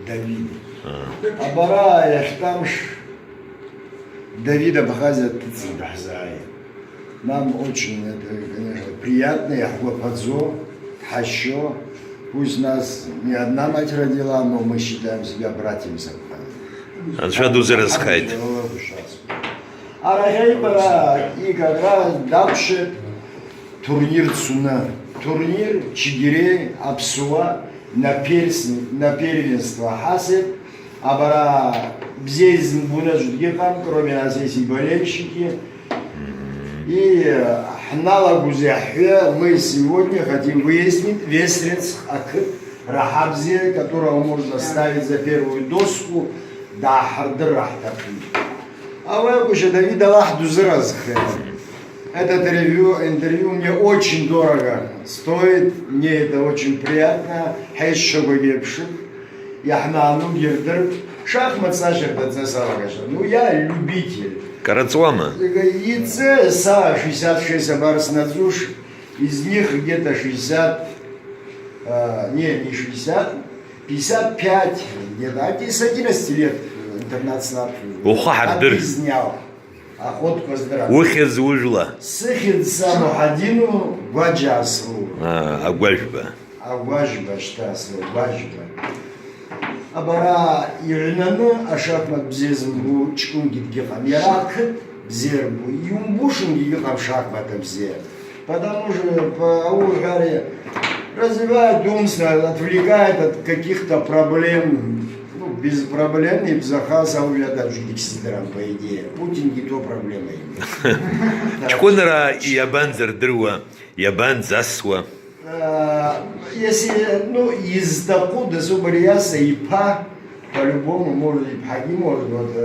Давид. Абара яхтамш Давида Бхазя Тицидахзай. Нам очень это, конечно, приятно, Яхвападзо, Хащо. Пусть нас не одна мать родила, но мы считаем себя братьями Сабхаза. Аншаду заразхайт. Арахайбара и как раз дальше турнир Цуна. Турнир Чигире, Апсуа на первенство Хасет. Абара здесь Бунаждгихам, кроме нас есть и болельщики. И Хналагузяхе мы сегодня хотим выяснить Весрец Рахабзе, которого можно ставить за первую доску, да Хардырахтаки. А вы уже Давид Аллахду заразхе. Это интервью мне очень дорого стоит, мне это очень приятно. Хайшого гепшик, яхнану гердер, шахмат Саша Пацасалагаша. Ну я любитель. Карацуама. Яйце са 66 абарс надзуш, из них где-то 60, не 60, 55 где-то, с 11 лет интернат-снаб. Объяснял. Охотку здравия. Ухез ужла. Сыхид самохадину гваджасру. Агважба. Агважба штасру, гважба. Абара ирнаны ашахмат бзезм бу чкунгит гихам. Яракыт бзер бу. Юмбушин гихам шахмата бзер. Потому что по Аугаре развивает умственно, отвлекает от каких-то проблем. Ну, без проблем и Захаса увядать жидексидером, по идее. Путин не то проблема имеет. Чконера и ябанзер дрыва, ябан засва. Если, ну, из Дакуда, Зубарияса и Па, по-любому, может, и Пхаги, может, вот,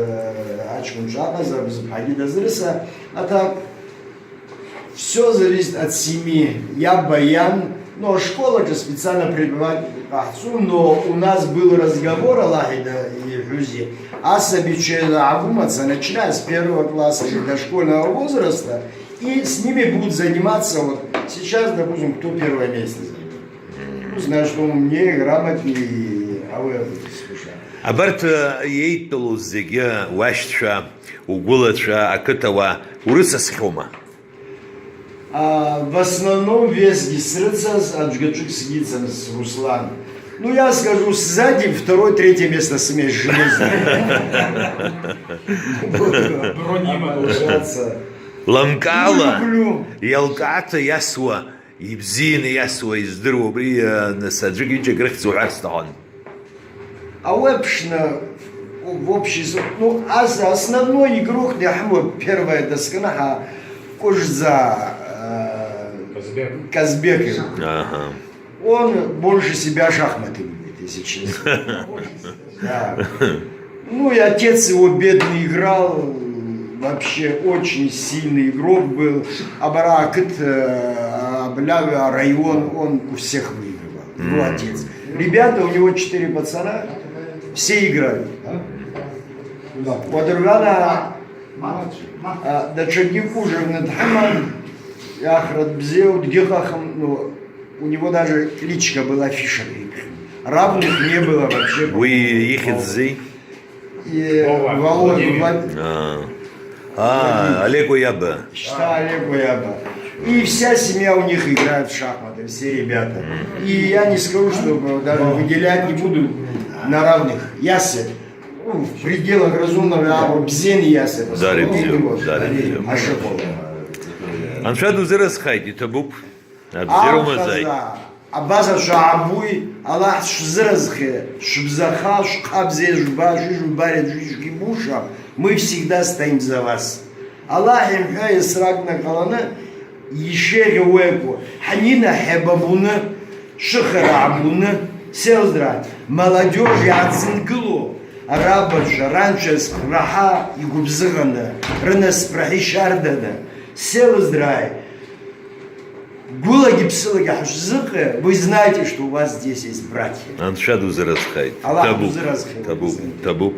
Ачкуншака, Пхаги Дазрыса, а так, все зависит от семьи. Я баян, но школа же специально прибывает к отцу, но у нас был разговор, Аллахида и Хюзи, Асабичеда Агумаца, начиная с 1 класса и до школьного возраста, и с ними будут заниматься, вот сейчас, допустим, кто первое место занимает. Ну, знаю, что он умнее, грамотнее, а вы слушаете. Абарт ейтулу зеге ваштша, угулатша, акытава, урыса схома. В основном вес гисрыца, аджгачук сидится с Руслан. Ну, я скажу, сзади 2-3 место смесь железа. Ламкала, ялката ясва, и бзин ясва, и здоровье, на саджигича грехцугастан. А вообще, в общем, ну, основной игрок, первая доска, Кожза Казбеков. Ага. Он больше себя шахматы любит, если честно. Да. Ну и отец его бедный играл, вообще очень сильный игрок был. Абаракет, Абляга, район, он у всех выигрывал. Его отец. Ребята, у него 4 пацана, все играют. Подругана Дачаги хуже Надхаман, Яхрат Бзеу, Дгехахам, ну, у него даже кличка была Фишерик. Равных не было вообще. Вы ехидзы? И Володя. Олегу Яба. Что Олегу Яба. И вся семья у них играет в шахматы, все ребята. И я не скажу, что даже выделять не буду на равных. Ясен. Ну, в пределах разумного, а бзен ясен. Дарим. Аншаду заразхайди, табуп. Абзеру мазай. Абаза шаабуй, Аллах шзразхе, шбзаха, шхабзе, жбаши, жбарит, жишгибуша. Мы всегда стоим за вас. Аллах им хай срак на колона, ешеге уэку, ханина хебабуна, шахарабуна, селздра, молодежь яцинкылу. Арабаша, раньше раха и губзыгана, рынас прахишардана, селздрай. Гулаги псылаги хашзыка, вы знаете, что у вас здесь есть братья. Аншаду заразхайд. Аллах заразхайд. Табуп.